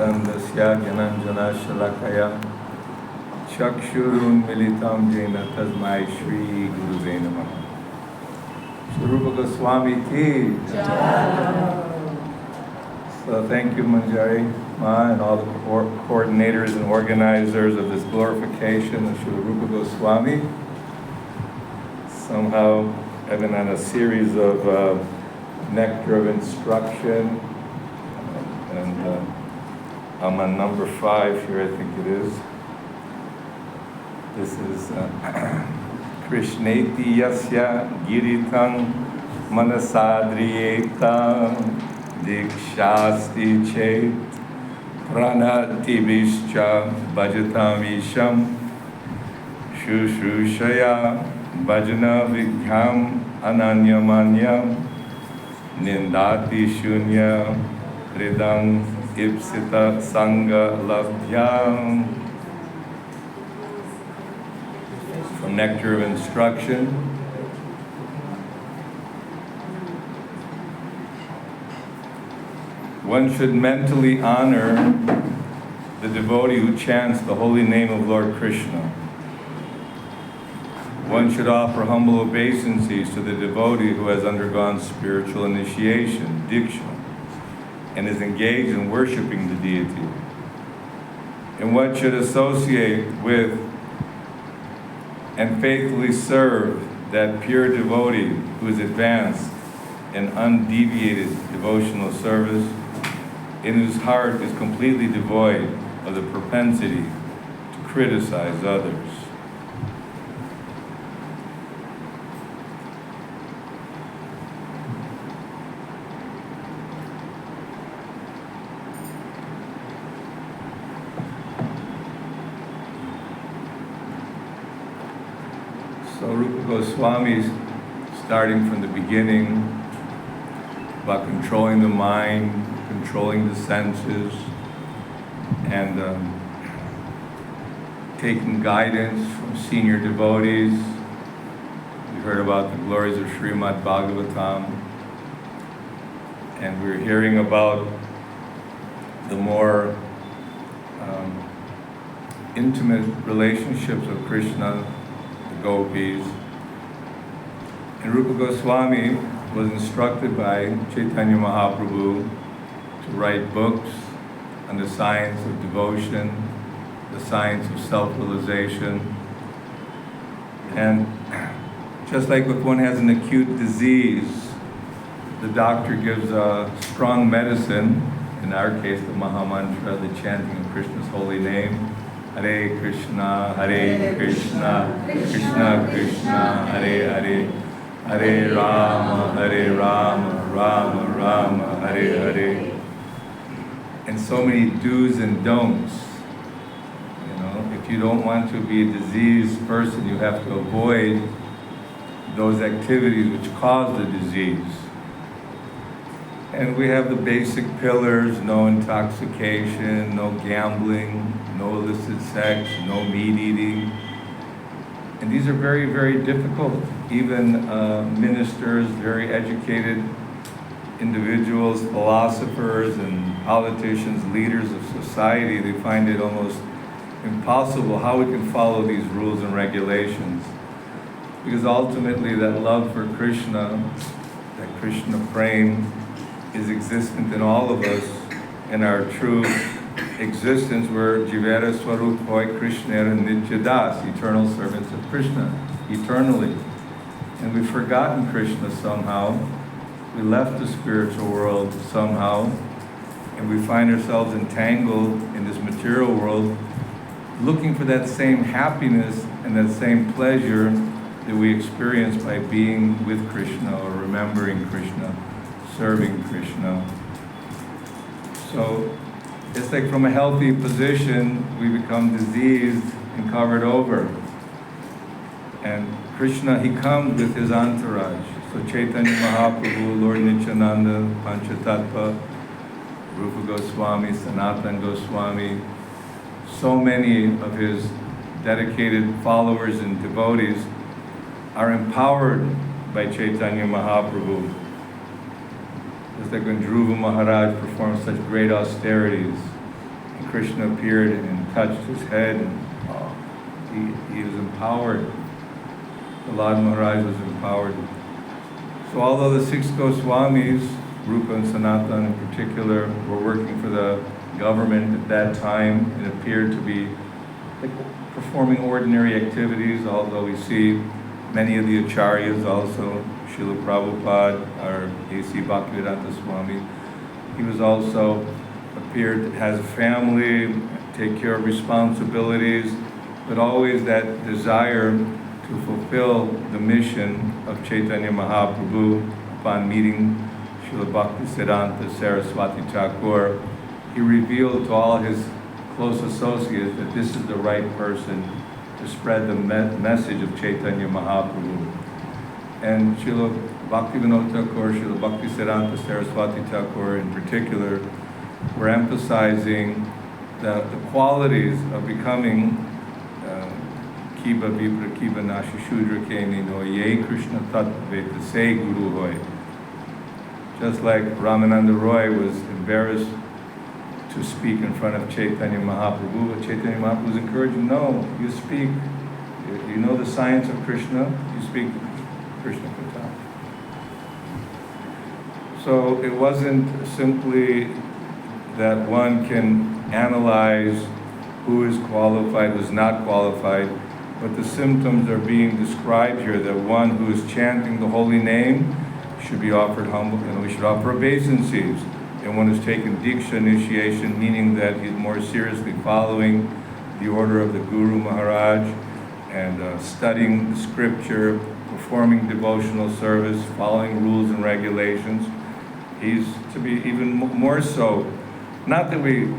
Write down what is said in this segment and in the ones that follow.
Dandasya Gyananjana Shalakaya Chakshurunmilitam Jena Tasmai Shri Guruve Namaha. Shri Rupa Goswami ki. So thank you, Manjari Ma, and all the coordinators and organizers of this glorification of Shri Rupa Goswami. Somehow I've been on a series of nectar of instruction, and I'm on number 5 here, I think it is. This is Krishneti Yasya Giritang Manasadriyetam Dikshasti Chet Pranatibhischa Bhajatam Isham Shushushaya Bhajana Vidyam Ananyamanyam Nindati Shunya Hridang Ipsita Sangha Labhyam. From Nectar of Instruction. One should mentally honor the devotee who chants the holy name of Lord Krishna. One should offer humble obeisances to the devotee who has undergone spiritual initiation, diksha, and is engaged in worshiping the deity. And one should associate with and faithfully serve that pure devotee who is advanced in undeviated devotional service, in whose heart is completely devoid of the propensity to criticize others. So Rupa Goswami, starting from the beginning, about controlling the mind, controlling the senses, and taking guidance from senior devotees. We heard about the glories of Srimad Bhagavatam, and we're hearing about the more intimate relationships of Krishna, the gopis. And Rupa Goswami was instructed by Chaitanya Mahaprabhu to write books on the science of devotion, the science of self-realization. And just like if one has an acute disease, the doctor gives a strong medicine, in our case the Mahamantra, the chanting of Krishna's holy name, Hare Krishna, Krishna Krishna, Hare Hare, Hare Rama, Rama Rama, Hare Hare. And so many do's and don'ts. You know, if you don't want to be a diseased person, you have to avoid those activities which cause the disease. And we have the basic pillars: no intoxication, no gambling, no illicit sex, no meat eating. And these are very, very difficult. Even ministers, very educated individuals, philosophers and politicians, leaders of society, they find it almost impossible how we can follow these rules and regulations. Because ultimately that love for Krishna, that Krishna prem, is existent in all of us, in our true existence. We're Jivera Swarupoi Krishnera Nityadas, eternal servants of Krishna, eternally. And we've forgotten Krishna somehow. We left the spiritual world somehow, and we find ourselves entangled in this material world, looking for that same happiness and that same pleasure that we experience by being with Krishna or remembering Krishna, serving Krishna. So it's like from a healthy position, we become diseased and covered over. And Krishna, he comes with his entourage. So Chaitanya Mahaprabhu, Lord Nityananda, Pancha Tattva, Rupa Goswami, Sanatana Goswami, so many of his dedicated followers and devotees are empowered by Chaitanya Mahaprabhu. Just like when Dhruva Maharaj performed such great austerities, And Krishna appeared and touched his head, and he was empowered. The Lord Maharaj was empowered. So although the 6 Goswamis, Rupa and Sanatan in particular, were working for the government at that time and appeared to be like performing ordinary activities, although we see many of the acharyas also, Srila Prabhupada or A.C. Bhaktivedanta Swami, he was also appeared, has a family, take care of responsibilities, but always that desire to fulfill the mission of Chaitanya Mahaprabhu. Upon meeting Srila Bhaktisiddhanta Saraswati Thakur, he revealed to all his close associates that this is the right person to spread the message of Chaitanya Mahaprabhu. And Srila Bhaktivinoda Thakur, Srila Bhaktisiddhanta Saraswati Thakur in particular, were emphasizing the qualities of becoming Kiba Vipra Kiba Nashi Shudra Keni No Ye Krishna Tattva Se Guru Hoy. Just like Ramananda Roy was embarrassed to speak in front of Chaitanya Mahaprabhu, but Chaitanya Mahaprabhu was encouraging, no, you speak, you know the science of Krishna, you speak Krishna Katha. So it wasn't simply that one can analyze who is qualified, who's not qualified, but the symptoms are being described here, that one who is chanting the holy name should be offered humble, and we should offer obeisances. And one who's taken Diksha initiation, meaning that he's more seriously following the order of the Guru Maharaj and studying the scripture, performing devotional service, following rules and regulations. He's to be even more so. Not that we,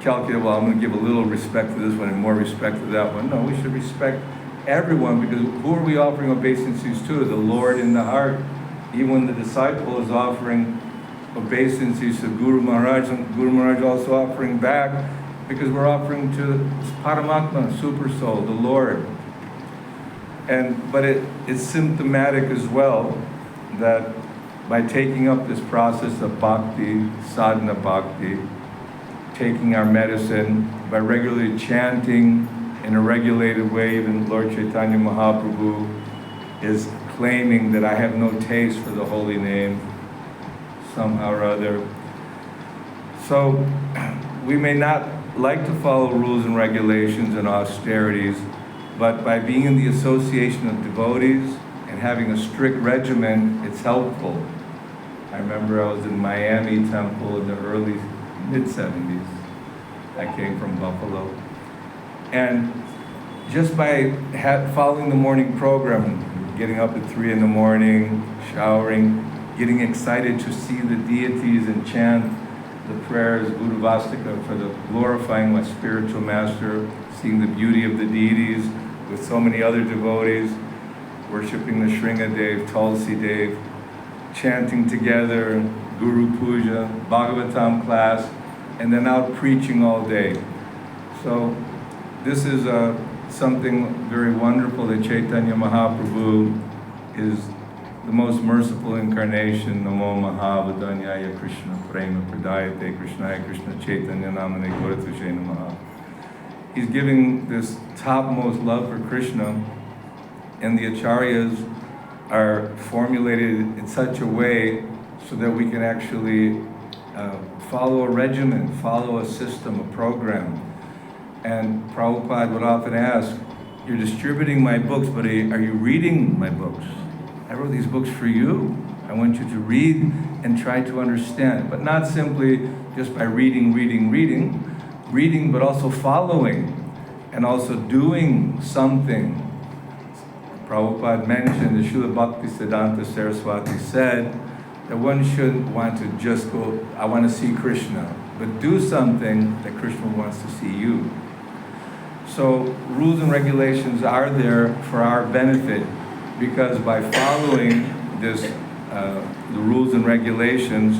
calculate, well, I'm going to give a little respect to this one and more respect to that one. No, we should respect everyone, because who are we offering obeisances to? The Lord in the heart. Even when the disciple is offering obeisances to Guru Maharaj, and Guru Maharaj also offering back, because we're offering to Paramatma, Super Soul, the Lord. But it's symptomatic as well that by taking up this process of bhakti, sadhana bhakti, taking our medicine, by regularly chanting in a regulated way, even Lord Chaitanya Mahaprabhu is claiming that I have no taste for the holy name, somehow or other. So we may not like to follow rules and regulations and austerities, but by being in the association of devotees and having a strict regimen, it's helpful. I remember I was in Miami Temple in the early mid-70s. I came from Buffalo. And just by following the morning program, getting up at 3 in the morning, showering, getting excited to see the deities and chant the prayers, Buddha Vastika, for the glorifying my spiritual master, seeing the beauty of the deities with so many other devotees, worshiping the Shringadev, Tulsi Dev, chanting together, Guru Puja, Bhagavatam class, and then out preaching all day. So this is something very wonderful that Chaitanya Mahaprabhu is the most merciful incarnation. Namo Mahavadanyaya Krishna Prema Pradayate Krishnaya Krishna Chaitanya Namane Goratushe Namaha. He's giving this topmost love for Krishna, and the acharyas are formulated in such a way so that we can actually follow a regimen, follow a system, a program. And Prabhupada would often ask, you're distributing my books, but are you reading my books? I wrote these books for you. I want you to read and try to understand, but not simply just by reading, but also following and also doing something. Prabhupada mentioned, the Srila Bhaktisiddhanta Saraswati said, that one shouldn't want to just go, I want to see Krishna, but do something that Krishna wants to see you. So rules and regulations are there for our benefit, because by following this, the rules and regulations,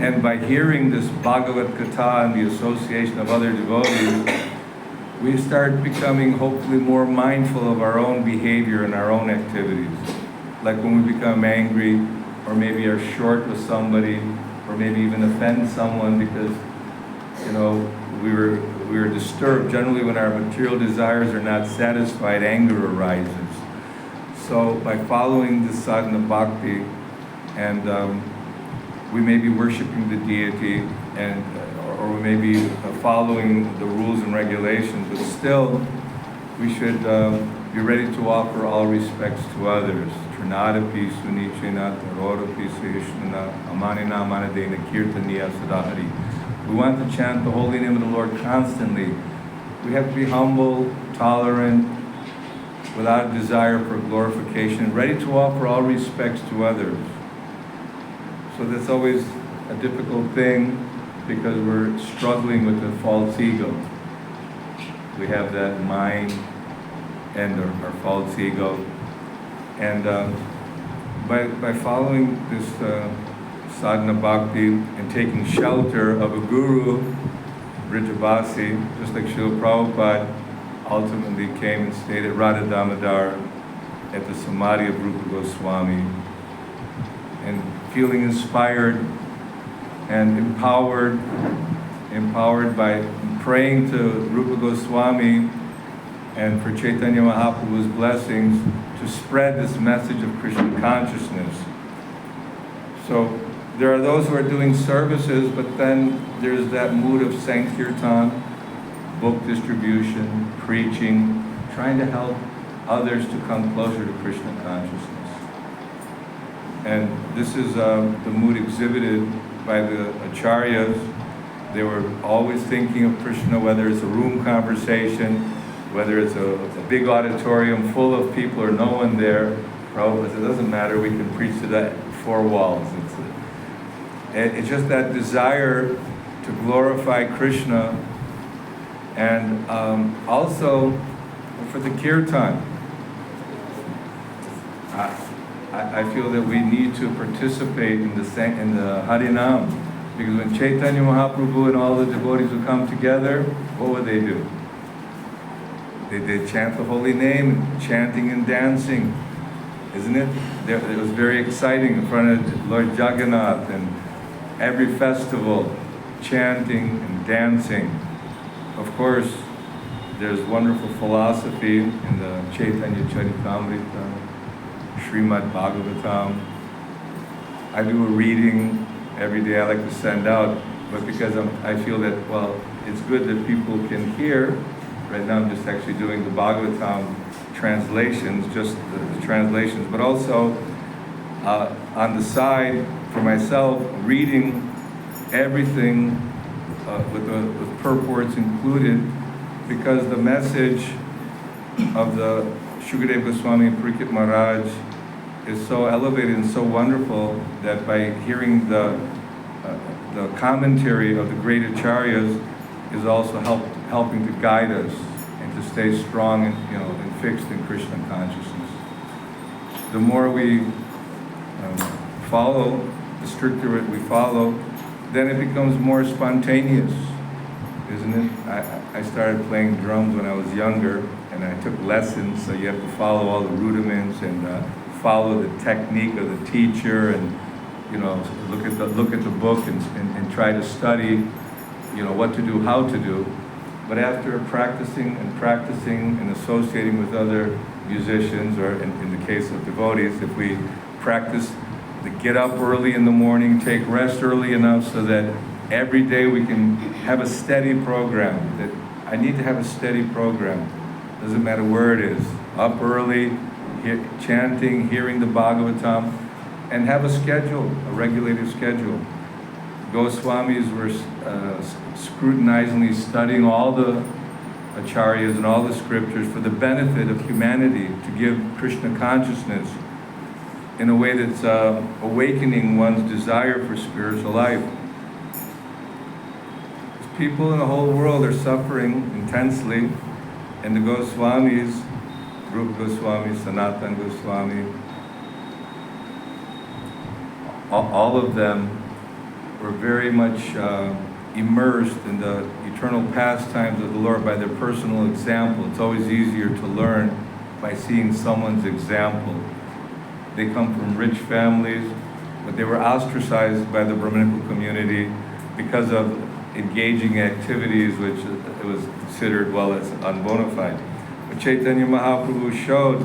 and by hearing this Bhagavad Gita and the association of other devotees, we start becoming hopefully more mindful of our own behavior and our own activities. Like when we become angry, or maybe are short with somebody, or maybe even offend someone because we were disturbed. Generally, when our material desires are not satisfied, anger arises. So by following the sadhana bhakti, and we may be worshiping the deity, or we may be following the rules and regulations, but still we should be ready to offer all respects to others. Trinadapi sunichena tarodapi suhishnana amanina manadena kirtaniya sadahari. We want to chant the holy name of the Lord constantly. We have to be humble, tolerant, without a desire for glorification, ready to offer all respects to others. So that's always a difficult thing because we're struggling with the false ego. We have that mind and our false ego. And by following this sadhana bhakti and taking shelter of a guru, Vrijabasi, just like Srila Prabhupada ultimately came and stayed at Radha Damodar at the samadhi of Rupa Goswami, and feeling inspired and empowered by praying to Rupa Goswami and for Chaitanya Mahaprabhu's blessings to spread this message of Krishna consciousness. So there are those who are doing services, but then there's that mood of Sankirtan, book distribution, preaching, trying to help others to come closer to Krishna consciousness. And this is the mood exhibited by the acharyas. They were always thinking of Krishna, whether it's a room conversation, whether it's a big auditorium full of people or no one there. Prabhupada said, it doesn't matter, we can preach to that four walls. It's just that desire to glorify Krishna, and also for the kirtan. I feel that we need to participate in the Harinam, because when Chaitanya Mahaprabhu and all the devotees would come together, what would they do? They'd chant the holy name, chanting and dancing, isn't it? It was very exciting in front of Lord Jagannath, and every festival, chanting and dancing. Of course, there's wonderful philosophy in the Chaitanya Charitamrita, Srimad Bhagavatam. I do a reading every day I like to send out, but because I feel that, well, it's good that people can hear. Right now I'm just actually doing the Bhagavatam translations, just the translations, but also on the side, for myself, reading everything with purports included, because the message of the Shukadeva Goswami and Parikshit Maharaj is so elevated and so wonderful that by hearing the commentary of the great acharyas is also helping to guide us and to stay strong and fixed in Krishna consciousness. The more we follow, the stricter we follow, then it becomes more spontaneous, isn't it? I started playing drums when I was younger, and I took lessons, so you have to follow all the rudiments and follow the technique of the teacher, and look at the book and try to study, what to do, how to do. But after practicing and associating with other musicians, or in the case of devotees, if we practice to get up early in the morning, take rest early enough so that every day we can have a steady program. That I need to have a steady program. Doesn't matter where it is. Up early, chanting, hearing the Bhagavatam, and have a schedule, a regulated schedule. Goswamis were scrutinizingly studying all the acharyas and all the scriptures for the benefit of humanity, to give Krishna consciousness in a way that's awakening one's desire for spiritual life. People in the whole world are suffering intensely, and the Goswamis, Rupa Goswami, Sanatana Goswami, all of them were very much immersed in the eternal pastimes of the Lord by their personal example. It's always easier to learn by seeing someone's example. They come from rich families, but they were ostracized by the Brahminical community because of engaging activities which it was considered, well, as unbona fide. But Chaitanya Mahaprabhu showed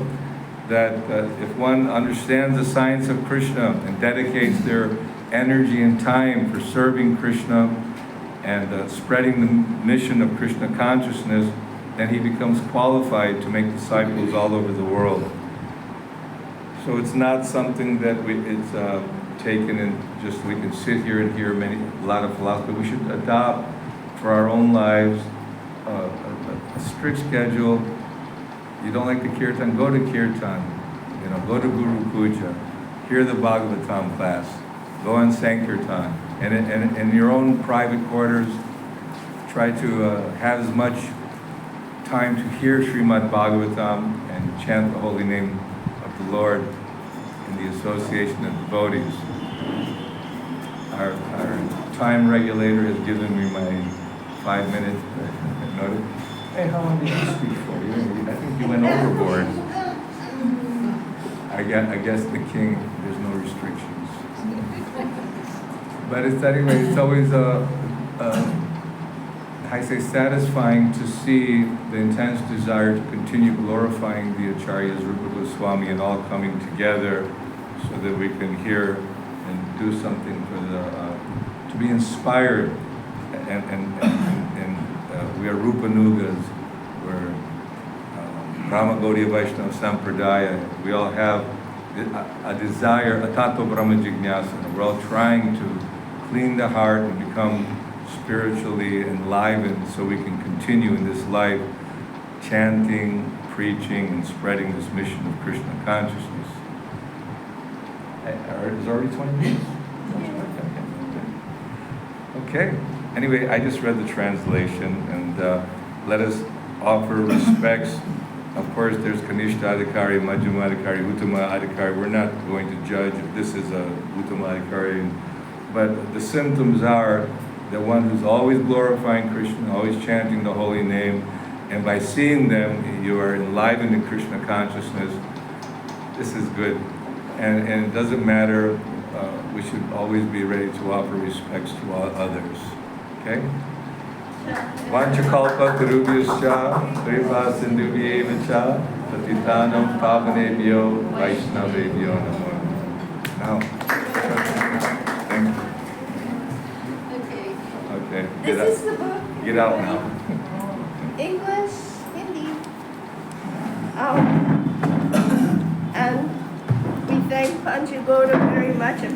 that if one understands the science of Krishna and dedicates their energy and time for serving Krishna and spreading the mission of Krishna consciousness, then he becomes qualified to make disciples all over the world. So it's not something that it's taken and just we can sit here and hear a lot of philosophy. We should adopt for our own lives a strict schedule. You don't like the kirtan, go to kirtan. Go to Guru Puja, hear the Bhagavatam class, go on Sankirtan, and in your own private quarters, try to have as much time to hear Srimad Bhagavatam and chant the holy name of the Lord in the association of devotees. Our time regulator has given me my 5-minute notice. Hey, how long did you speak for? I think you went overboard. I guess the king, there's no restrictions. But it's always satisfying to see the intense desire to continue glorifying the Acharyas, Rupa Goswami, and all coming together so that we can hear and do something to be inspired. And we are Rupa Nugas, we're Brahma Gaudiya Vaishnava Sampradaya. We all have a desire, a tattva Brahma Jignasa. We're all trying to clean the heart and become spiritually enlivened so we can continue in this life chanting, preaching, and spreading this mission of Krishna consciousness. Is it already 20 minutes? Okay. Anyway, I just read the translation, and let us offer respects. Of course, there's Kanishta Adhikari, Majjhima Adhikari, Uttama Adhikari. We're not going to judge if this is a Uttama Adhikari, but the symptoms are the one who's always glorifying Krishna, always chanting the holy name, and by seeing them, you are enlivened in Krishna consciousness. This is good. And it doesn't matter, we should always be ready to offer respects to all others. Okay? Vanchakalpa tarubhyascha, kripa sindhubhyeva cha, patitanam pavanebhyo, vaishnavebhyo namo. Now, thank you. Okay. This is the book. Get out now. English, Hindi. And we thank Pancha Gauda very much.